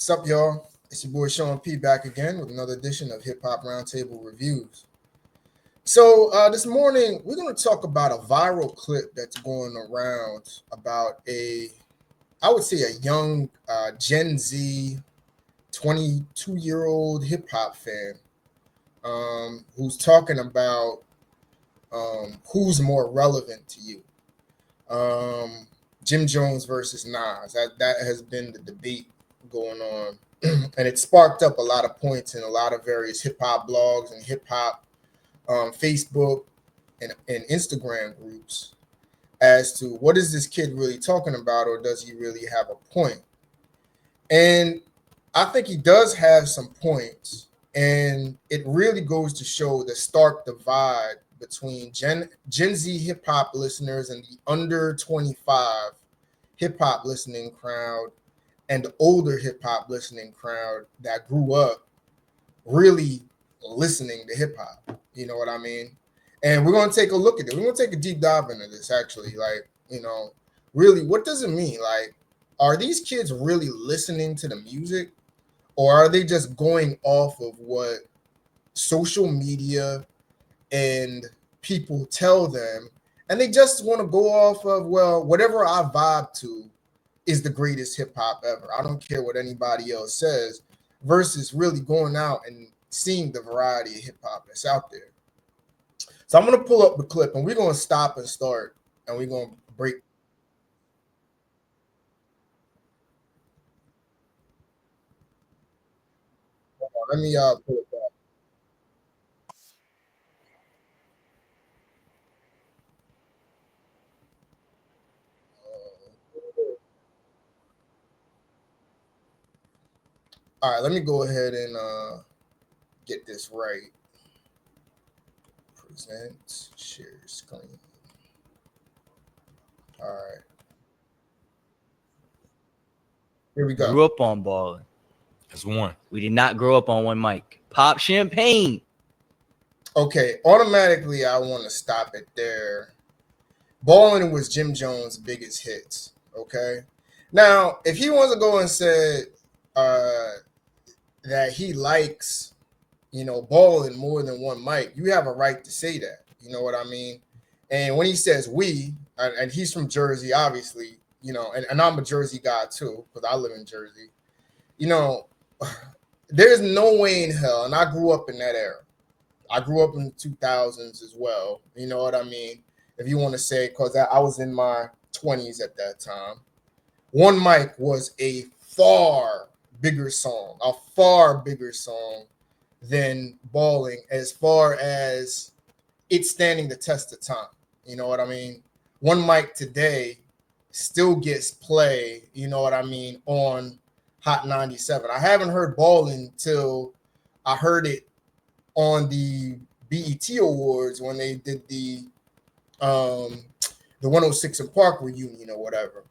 What's up, y'all? It's your boy Sean P back again with another edition of Hip Hop Roundtable Reviews. So this morning we're going to talk about a viral clip that's going around about I would say a young Gen Z 22-year-old hip hop fan who's talking about who's more relevant to you. Um, Jim Jones versus Nas. That has been the debate going on, and it sparked up a lot of points in a lot of various hip hop blogs and hip hop Facebook and Instagram groups as to what is this kid really talking about, or does he really have a point? And I think he does have some points, and it really goes to show the stark divide between Gen Z hip hop listeners and the under 25 hip hop listening crowd and the older hip hop listening crowd that grew up really listening to hip hop. You know what I mean? And we're going to take a look at it. We're going to take a deep dive into this, actually. Like, really, what does it mean? Like, are these kids really listening to the music, or are they just going off of what social media and people tell them, and they just want to go off of, well, whatever I vibe to is the greatest hip hop ever. I don't care what anybody else says, versus really going out and seeing the variety of hip hop that's out there. So I'm going to pull up the clip, and we're going to stop and start, and we're going to break. Let me pull it back. All right, let me go ahead and get this right. Present, share screen. All right, here we go. Grew up on balling. That's one. We did not grow up on one mic. Pop Champagne. Okay, automatically I want to stop it there. Ballin' was Jim Jones' biggest hits. Okay, now if he wants to go and say that he likes, Ballin' more than one mic, you have a right to say that. You know what I mean? And when he says we, and he's from Jersey, obviously, and I'm a Jersey guy too because I live in Jersey. You know, there's no way in hell, and I grew up in that era. I grew up in the 2000s as well. You know what I mean? If you want to say, because I was in my 20s at that time. One Mic was a far bigger song than Balling as far as it standing the test of time. You know what I mean? One Mic today still gets play, you know what I mean, on Hot 97. I haven't heard Balling till I heard it on the BET Awards when they did the 106 and Park reunion or whatever.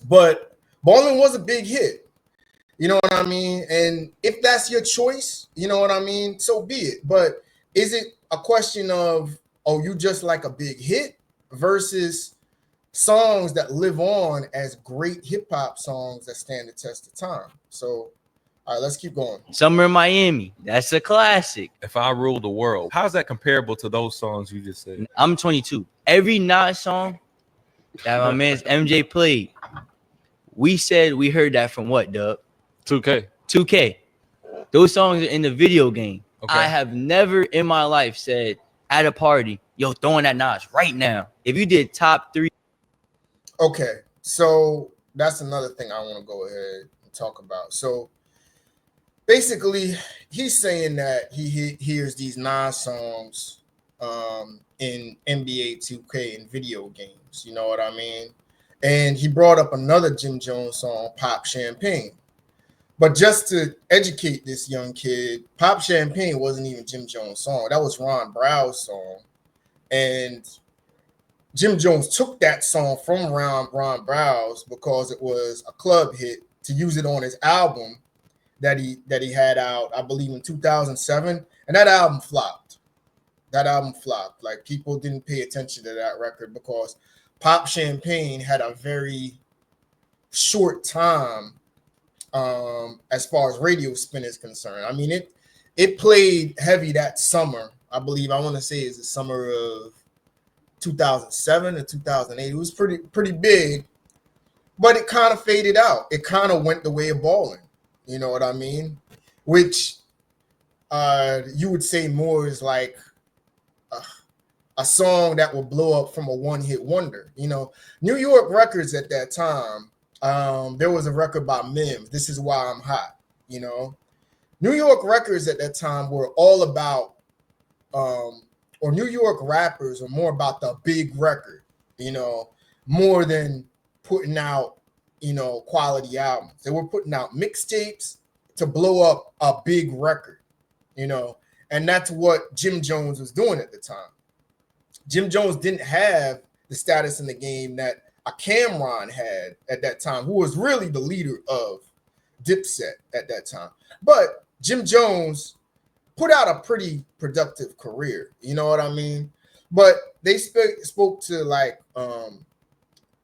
But Ballin' was a big hit. You know what I mean? And if that's your choice, you know what I mean, so be it. But is it a question of, oh, you just like a big hit versus songs that live on as great hip hop songs that stand the test of time? So, all right, let's keep going. Summer in Miami. That's a classic. If I Rule the World. How's that comparable to those songs you just said? I'm 22. Every Nas song that my man's MJ played, we said we heard that from what, Dub? 2K. 2K. Those songs are in the video game. Okay. I have never in my life said at a party, yo, throwing that Nas right now. If you did top 3. Okay, so that's another thing I want to go ahead and talk about. So basically, he's saying that he hears these Nas songs in NBA 2K and video games. You know what I mean? And he brought up another Jim Jones song, Pop Champagne. But just to educate this young kid, Pop Champagne wasn't even Jim Jones' song. That was Ron Brow's song. And Jim Jones took that song from Ron Brow's because it was a club hit to use it on his album that he had out, I believe, in 2007. And that album flopped. Like, people didn't pay attention to that record because Pop Champagne had a very short time as far as radio spin is concerned. I mean, it played heavy that summer. I believe I want to say it's the summer of 2007 or 2008. It was pretty big, but it kind of faded out. It kind of went the way of balling. You know what I mean? Which you would say more is like a song that will blow up from a one-hit wonder. You know, New York records at that time, there was a record by Mims, This Is Why I'm Hot. You know, New York records at that time were all about, or New York rappers were more about the big record, you know, more than putting out, you know, quality albums. They were putting out mixtapes to blow up a big record, you know, and that's what Jim Jones was doing at the time. Jim Jones didn't have the status in the game that a Cameron had at that time, who was really the leader of Dipset at that time. But Jim Jones put out a pretty productive career, you know what I mean? But they spoke to like,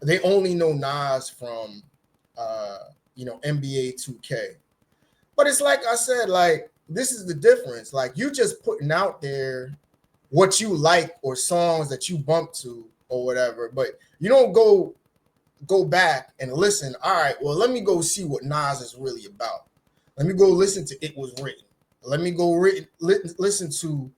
they only know Nas from, you know, NBA 2K. But it's like I said, like, this is the difference. Like, you just putting out there what you like or songs that you bump to or whatever, but you don't go back and listen. All right, well, let me go see what Nas is really about. Let me go listen to It Was Written. Let me go listen to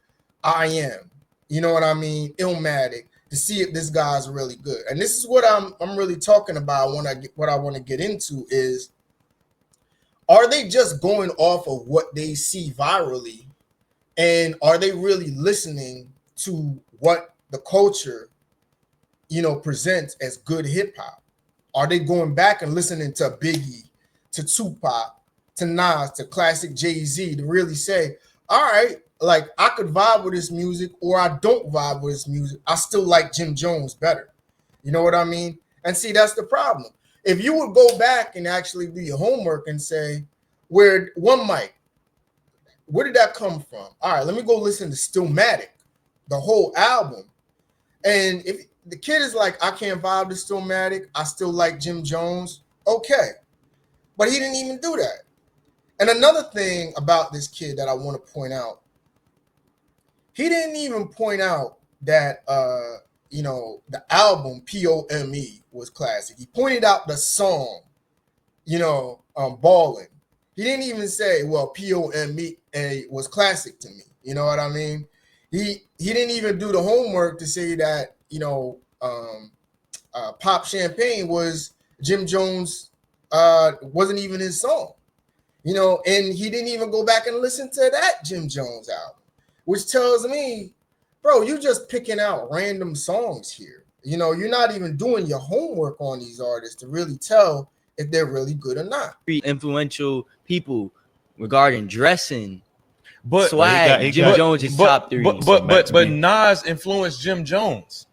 I Am. You know what I mean? Illmatic, to see if this guy's really good. And this is what I'm really talking about when what I want to get into is, are they just going off of what they see virally? And are they really listening to what the culture, you know, presents as good hip hop? Are they going back and listening to Biggie, to Tupac, to Nas, to classic Jay-Z to really say, all right, like, I could vibe with this music or I don't vibe with this music. I still like Jim Jones better. You know what I mean? And see, that's the problem. If you would go back and actually do your homework and say, where One Mic, where did that come from? All right, let me go listen to Stillmatic, the whole album. And if the kid is like, I can't vibe to Stillmatic, I still like Jim Jones, okay. But he didn't even do that. And another thing about this kid that I want to point out, he didn't even point out that, you know, the album P.O.M.E. was classic. He pointed out the song, you know, Ballin'. He didn't even say, well, P.O.M.E. was classic to me. You know what I mean? He didn't even do the homework to say that, you know, Pop Champagne was Jim Jones, wasn't even his song. You know, and he didn't even go back and listen to that Jim Jones album, which tells me, bro, you just picking out random songs here. You know, you're not even doing your homework on these artists to really tell if they're really good or not. Influential people regarding dressing, But swag. Jim Jones is top three. But Nas influenced Jim Jones.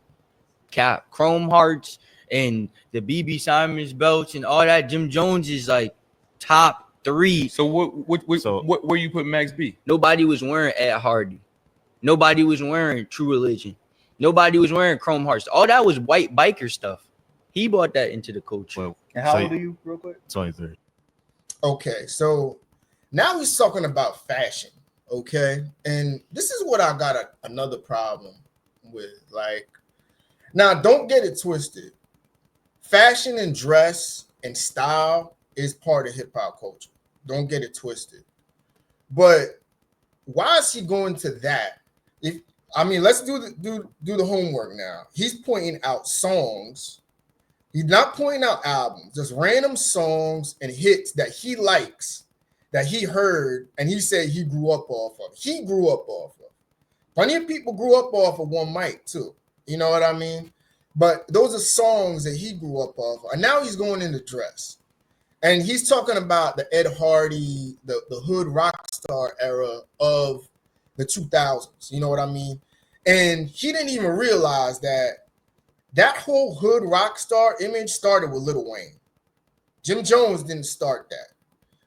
Cap, Chrome Hearts and the BB Simons belts and all that. Jim Jones is like top three. So where you put Max B? Nobody was wearing Ed Hardy. Nobody was wearing True Religion. Nobody was wearing Chrome Hearts. All that was white biker stuff. He brought that into the culture. Well, and how old are you, real quick? 23. Okay, so now he's talking about fashion. Okay, and this is what I got another problem with. Like, now don't get it twisted. Fashion and dress and style is part of hip hop culture. Don't get it twisted. But why is he going to that? Let's do the homework now. He's pointing out songs. He's not pointing out albums, just random songs and hits that he likes, that he heard, and he said he grew up off of. He grew up off of. Plenty of people grew up off of One Mic too. You know what I mean? But those are songs that he grew up off of. And now he's going into dress. And he's talking about the Ed Hardy, the hood rock star era of the 2000s. You know what I mean? And he didn't even realize that whole hood rock star image started with Lil Wayne. Jim Jones didn't start that.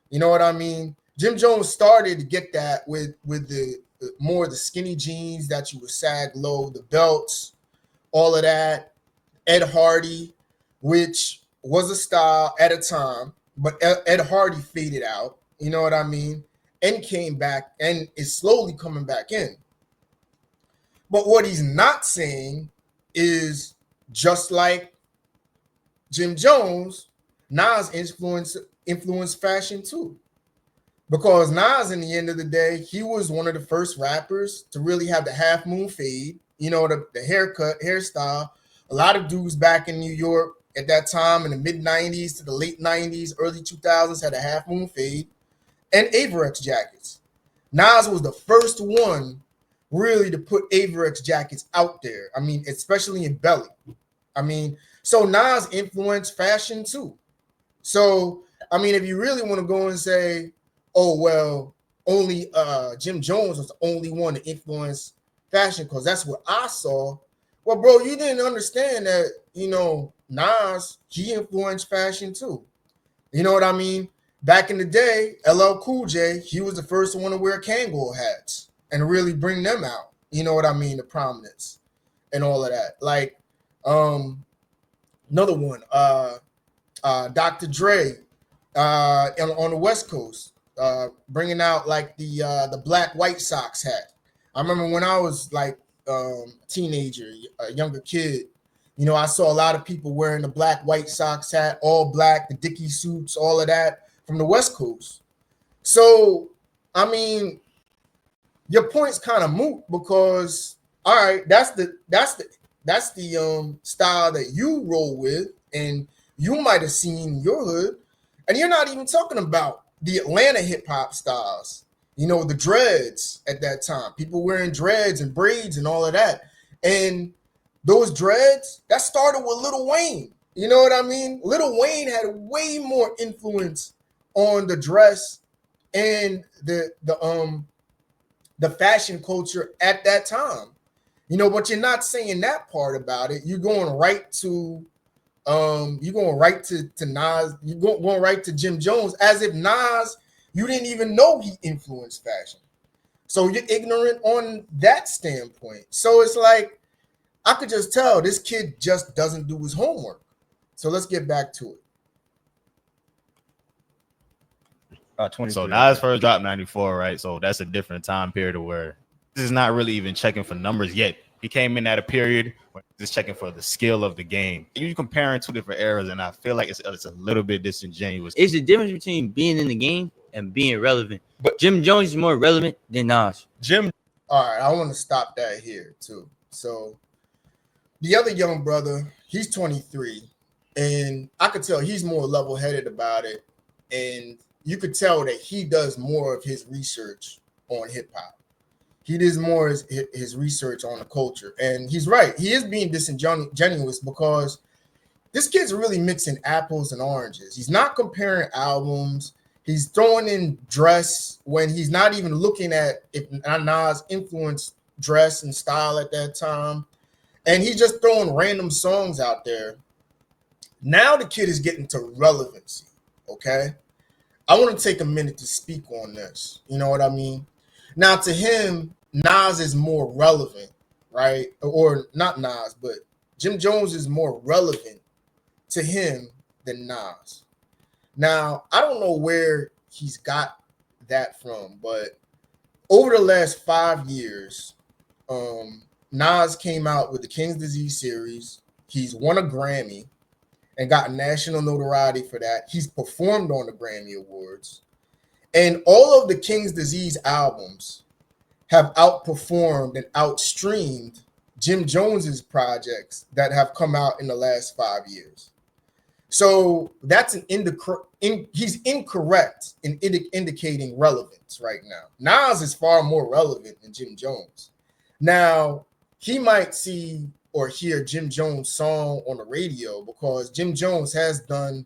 You know what I mean? Jim Jones started to get that with the more the skinny jeans that you would sag low, the belts, all of that. Ed Hardy, which was a style at a time. but Ed Hardy faded out. You know what I mean? And came back and is slowly coming back in. But what he's not saying is just like Jim Jones, Nas influenced fashion too. Because Nas, in the end of the day, he was one of the first rappers to really have the half moon fade, you know, the haircut, hairstyle. A lot of dudes back in New York at that time in the mid 90s to the late 90s, early 2000s had a half moon fade and Averex jackets. Nas was the first one really to put Averex jackets out there. I mean, especially in Belly. I mean, so Nas influenced fashion too. So, I mean, if you really want to go and say, oh, well, only Jim Jones was the only one to influence fashion because that's what I saw. Well, bro, you didn't understand that, you know, Nas, he influenced fashion too. You know what I mean? Back in the day, LL Cool J, he was the first one to wear Kangol hats and really bring them out. You know what I mean? The prominence and all of that. Like, another one, Dr. Dre on the West Coast, bringing out like the black White Sox hat. I remember when I was like a teenager, a younger kid, you know, I saw a lot of people wearing the black White Sox hat, all black, the Dickie suits, all of that from the West Coast. So, I mean, your point's kind of moot because, all right, that's the style that you roll with, and you might have seen your hood, and you're not even talking about the Atlanta hip hop styles. You know, the dreads at that time, people wearing dreads and braids and all of that, and those dreads that started with Lil Wayne. You know what I mean? Lil Wayne had way more influence on the dress and the fashion culture at that time. You know, but you're not saying that part about it. You're going right to Nas, you're going right to Jim Jones, as if Nas, you didn't even know he influenced fashion. So you're ignorant on that standpoint. So it's like, I could just tell this kid just doesn't do his homework. So let's get back to it. So Nas first dropped 94, right? So that's a different time period where this is not really even checking for numbers yet. He came in at a period where just checking for the skill of the game. You're comparing two different eras, and I feel like it's a little bit disingenuous. It's the difference between being in the game and being relevant. But Jim Jones is more relevant than Nas. All right, I want to stop that here too. So the other young brother, he's 23, and I could tell he's more level-headed about it, and you could tell that he does more of his research on hip-hop. He does more his research on the culture, and he's right. He is being disingenuous because this kid's really mixing apples and oranges. He's not comparing albums. He's throwing in dress when he's not even looking at if Nas influenced dress and style at that time. And he's just throwing random songs out there. Now the kid is getting to relevancy, okay? I want to take a minute to speak on this. You know what I mean? Now, to him, Nas is more relevant, right? Or not Nas, but Jim Jones is more relevant to him than Nas. Now, I don't know where he's got that from, but over the last 5 years, Nas came out with the King's Disease series. He's won a Grammy and got national notoriety for that. He's performed on the Grammy Awards. And all of the King's Disease albums have outperformed and outstreamed Jim Jones's projects that have come out in the last 5 years. So that's he's incorrect in indicating relevance right now. Nas is far more relevant than Jim Jones. Now, he might see or hear Jim Jones' song on the radio because Jim Jones has done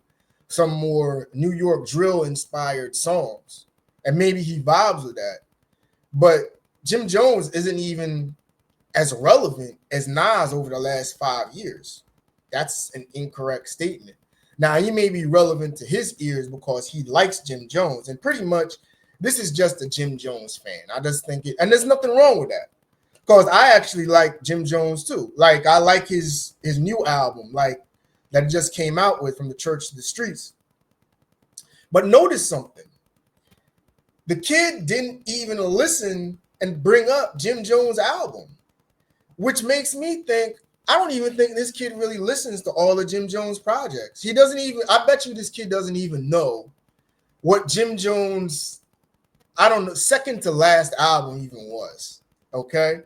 some more New York drill inspired songs, and maybe he vibes with that. But Jim Jones isn't even as relevant as Nas over the last 5 years. That's an incorrect statement. Now, he may be relevant to his ears because he likes Jim Jones, and pretty much this is just a Jim Jones fan. I just think it, and there's nothing wrong with that. Because I actually like Jim Jones too. Like, I like his new album, like that just came out with, From the Church to the Streets. But notice something. The kid didn't even listen and bring up Jim Jones' album, which makes me think, I don't even think this kid really listens to all of Jim Jones' projects. He doesn't even, I bet you this kid doesn't even know what Jim Jones, I don't know, second to last album even was. Okay.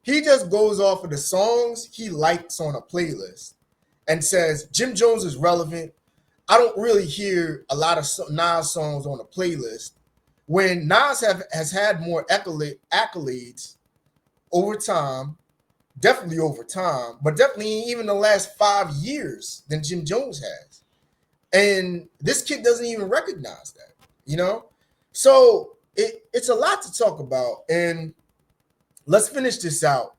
He just goes off of the songs he likes on a playlist and says, Jim Jones is relevant. I don't really hear a lot of Nas songs on a playlist. When Nas has had more accolades over time, definitely over time, but definitely even the last 5 years than Jim Jones has. And this kid doesn't even recognize that, you know? So it's a lot to talk about. And let's finish this out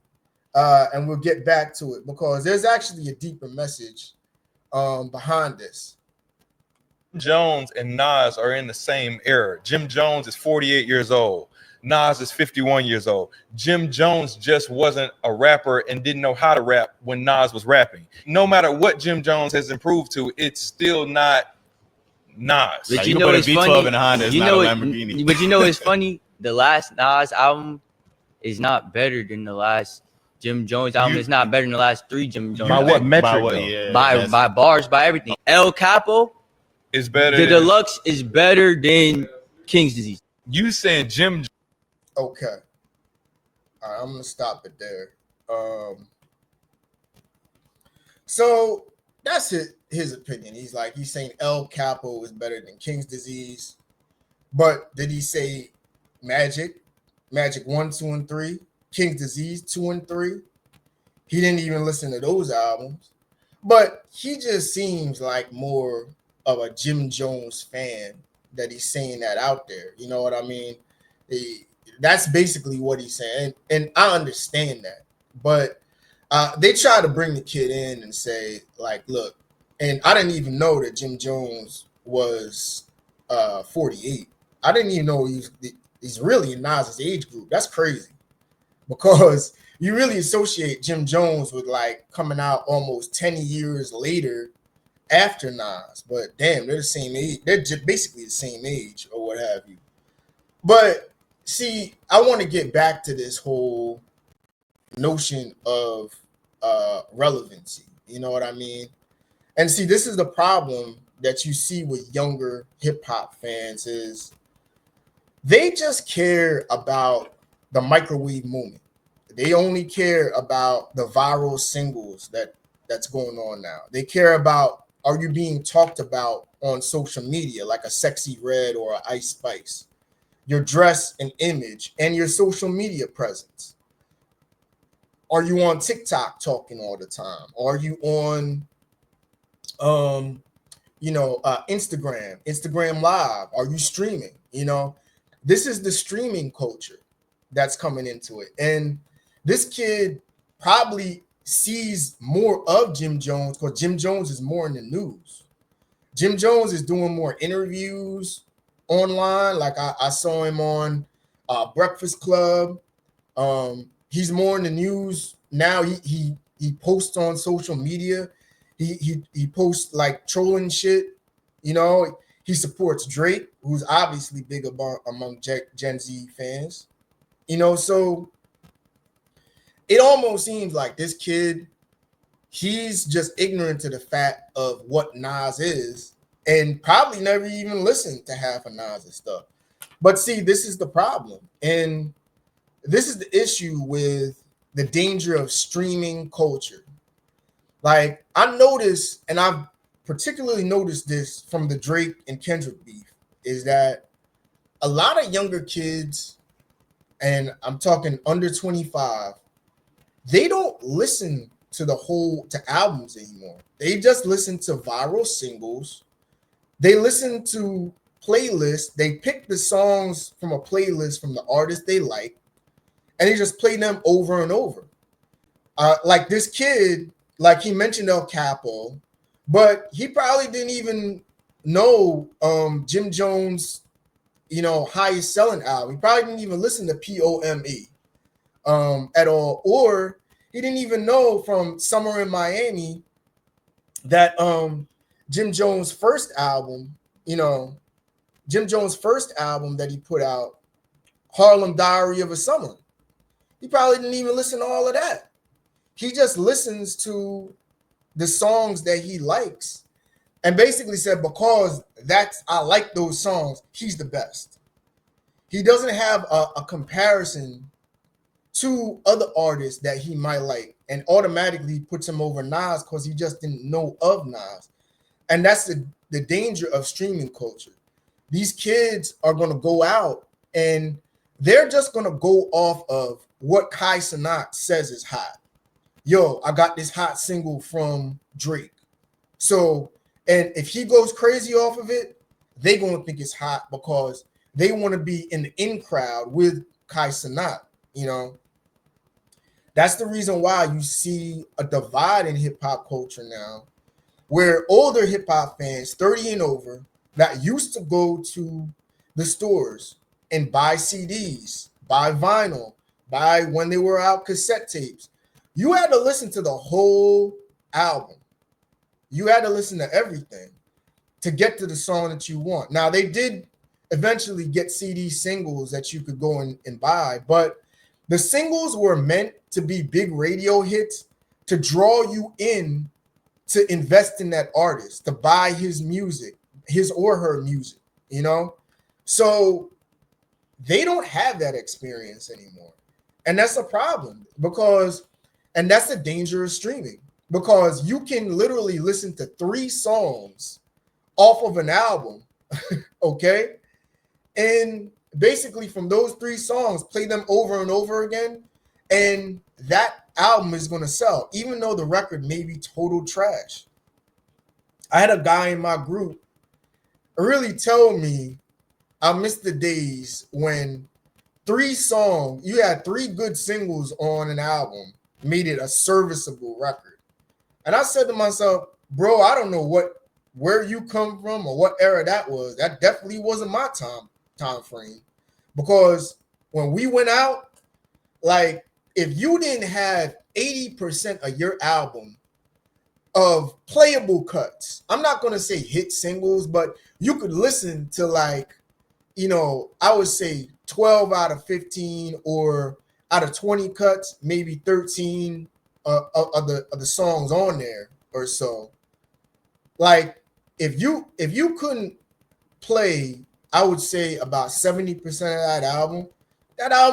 and we'll get back to it because there's actually a deeper message behind this. Jones and Nas are in the same era. Jim Jones is 48 years old. Nas is 51 years old. Jim Jones just wasn't a rapper and didn't know how to rap when Nas was rapping. No matter what Jim Jones has improved to, it's still not Nas. But Like, you can know put a it's V12 funny. in a Honda, it's You not know a it, Lamborghini. but you know it's funny. The last Nas album is not better than the last Jim Jones album. It's not better than the last 3 Jim Jones. By what albums. metric, By what- though? yeah, By that's- bars, by everything. El Capo, It's better. the than, deluxe is better than King's Disease. you saying Jim Okay. All right, I'm gonna stop it there. So that's his opinion. He's saying El Capo is better than King's Disease. But did he say Magic 1, 2, and 3, King's Disease 2 and 3? He didn't even listen to those albums. But he just seems like more of a Jim Jones fan that he's saying that out there. You know what I mean? That's basically what he's saying. And I understand that. But they try to bring the kid in and say, like, look, and I didn't even know that Jim Jones was 48. I didn't even know he's really in Nas's age group. That's crazy. Because you really associate Jim Jones with like coming out almost 10 years later after Nas. But damn, they're the same age. They're just basically the same age or what have you. But see, I want to get back to this whole notion of relevancy. You know what I mean? And see, this is the problem that you see with younger hip hop fans is they just care about the microwave moment. They only care about the viral singles that's going on now. They care about, are you being talked about on social media like a Sexy Red or an Ice Spice? Your dress and image and your social media presence. Are you on TikTok talking all the time? Are you on Instagram Live? Are you streaming? You know, this is the streaming culture that's coming into it. And this kid probably sees more of Jim Jones because Jim Jones is more in the news. Jim Jones is doing more interviews online. Like I saw him on Breakfast Club. He's more in the news now. He posts on social media. He posts like trolling shit. You know, he supports Drake, who's obviously big among Gen Z fans. You know, so it almost seems like this kid, he's just ignorant to the fact of what Nas is and probably never even listened to half of Nas's stuff. But see, this is the problem. And this is the issue with the danger of streaming culture. Like I noticed, and I've particularly noticed this from the Drake and Kendrick beef, is that a lot of younger kids, and I'm talking under 25, they don't listen to albums anymore. They just listen to viral singles. They listen to playlists. They pick the songs from a playlist from the artist they like, and they just play them over and over. Like this kid, like he mentioned El Capo, but he probably didn't even know Jim Jones, highest selling album. He probably didn't even listen to POME at all, or he didn't even know from Summer in Miami that Jim Jones' first album, Jim Jones' first album that he put out, Harlem Diary of a Summer, he probably didn't even listen to all of that. He just listens to the songs that he likes and basically said, because I like those songs, he's the best. He doesn't have a comparison to other artists that he might like and automatically puts him over Nas because he just didn't know of Nas. And that's the danger of streaming culture. These kids are going to go out and they're just going to go off of what Kai Cenat says is hot. Yo, I got this hot single from Drake. So, and if he goes crazy off of it, they going to think it's hot because they want to be in the in crowd with Kai Cenat, you know. That's the reason why you see a divide in hip hop culture now, where older hip hop fans, 30 and over, that used to go to the stores and buy CDs, buy vinyl, buy when they were out cassette tapes. You had to listen to the whole album. You had to listen to everything to get to the song that you want. Now, they did eventually get CD singles that you could go and buy, but the singles were meant to be big radio hits to draw you in to invest in that artist, to buy his music, his or her music, you know? So they don't have that experience anymore. And that's a problem and that's the danger of streaming, because you can literally listen to 3 songs off of an album, okay? And basically from those 3 songs, play them over and over again, and that album is going to sell, even though the record may be total trash. I had a guy in my group really tell me I miss the days when 3 songs, you had 3 good singles on an album, made it a serviceable record. And I said to myself, bro, I don't know where you come from or what era that was. That definitely wasn't my time frame. Because when we went out, like, if you didn't have 80% of your album of playable cuts, I'm not going to say hit singles, but you could listen to, like, you know, I would say 12 out of 15 or out of 20 cuts, maybe 13 of the songs on there or so. Like, if you couldn't play, I would say about 70% of that album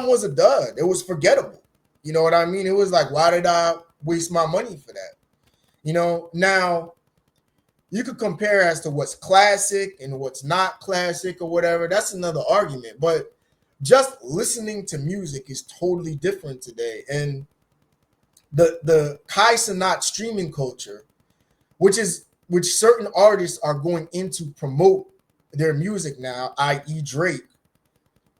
was a dud. It was forgettable. You know what I mean? It was like, why did I waste my money for that? You know, now you could compare as to what's classic and what's not classic or whatever. That's another argument. But just listening to music is totally different today. And the Kai Cenat streaming culture, which certain artists are going into promote their music now, i.e. Drake,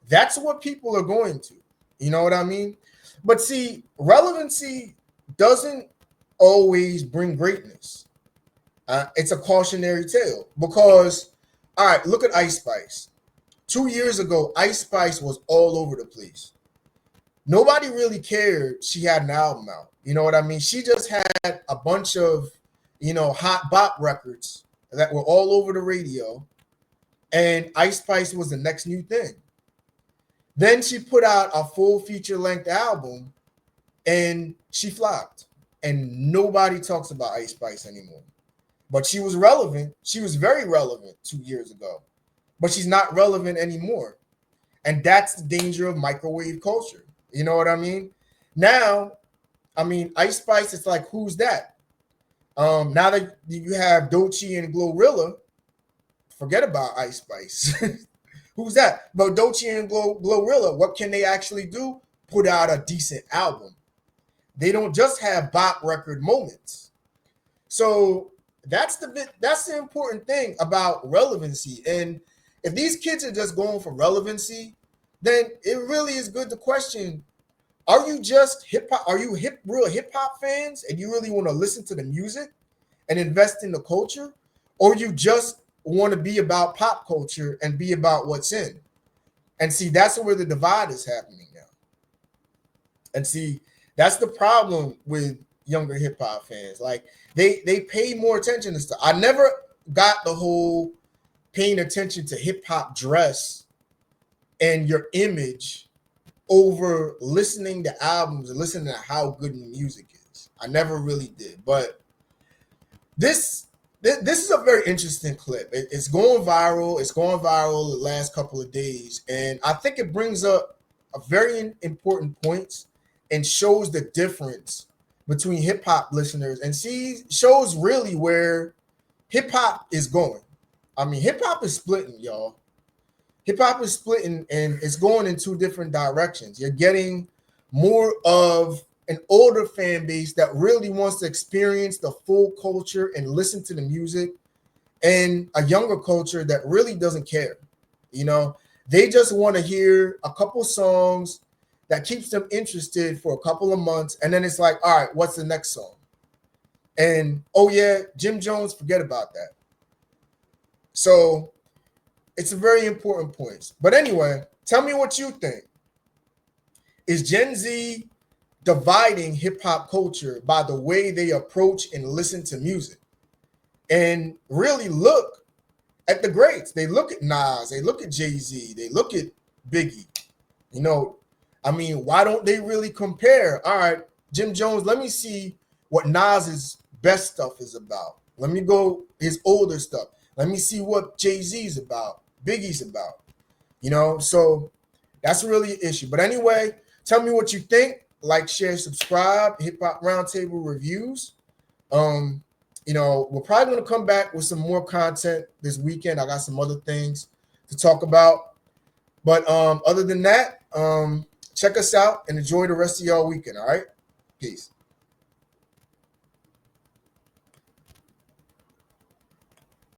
that's what people are going to. You know what I mean? But see, relevancy doesn't always bring greatness. It's a cautionary tale because, all right, look at Ice Spice. 2 years ago, Ice Spice was all over the place. Nobody really cared she had an album out. You know what I mean? She just had a bunch of, you know, hot bop records that were all over the radio, and Ice Spice was the next new thing. Then she put out a full feature-length album, and she flopped. And nobody talks about Ice Spice anymore. But she was relevant. She was very relevant 2 years ago. But she's not relevant anymore. And that's the danger of microwave culture. You know what I mean? Now, I mean, Ice Spice, it's like, who's that? Now that you have Doechii and Glorilla, forget about Ice Spice. Who's that? But Doechii and Glorilla, what can they actually do? Put out a decent album. They don't just have bop record moments. So that's the important thing about relevancy. And if these kids are just going for relevancy, then it really is good to question, are you just hip hop? Are you real hip hop fans and you really want to listen to the music and invest in the culture? Or you just want to be about pop culture and be about what's in? And see, that's where the divide is happening now. And see, that's the problem with younger hip hop fans. Like, they pay more attention to stuff. I never got the whole paying attention to hip hop dress and your image over listening to albums and listening to how good the music is. I never really did, but this is a very interesting clip. It's going viral. It's going viral the last couple of days, and I think it brings up a very important point and shows the difference between hip hop listeners and shows really where hip hop is going. I mean, hip hop is splitting, y'all. Hip hop is splitting and it's going in two different directions. You're getting more of an older fan base that really wants to experience the full culture and listen to the music, and a younger culture that really doesn't care. You know, they just want to hear a couple songs that keeps them interested for a couple of months, and then it's like, all right, what's the next song? And oh yeah, Jim Jones, forget about that. So it's a very important point. But anyway, tell me what you think. Is Gen Z dividing hip hop culture by the way they approach and listen to music? And really look at the greats. They look at Nas, they look at Jay-Z, they look at Biggie. You know, I mean, why don't they really compare? All right, Jim Jones, let me see what Nas's best stuff is about. Let me go his older stuff. Let me see what Jay-Z's about, Biggie's about. You know, so that's really an issue. But anyway, tell me what you think. Like, share, subscribe, Hip Hop Roundtable Reviews. You know, we're probably going to come back with some more content this weekend. I got some other things to talk about. But other than that, check us out and enjoy the rest of y'all weekend, all right? Peace.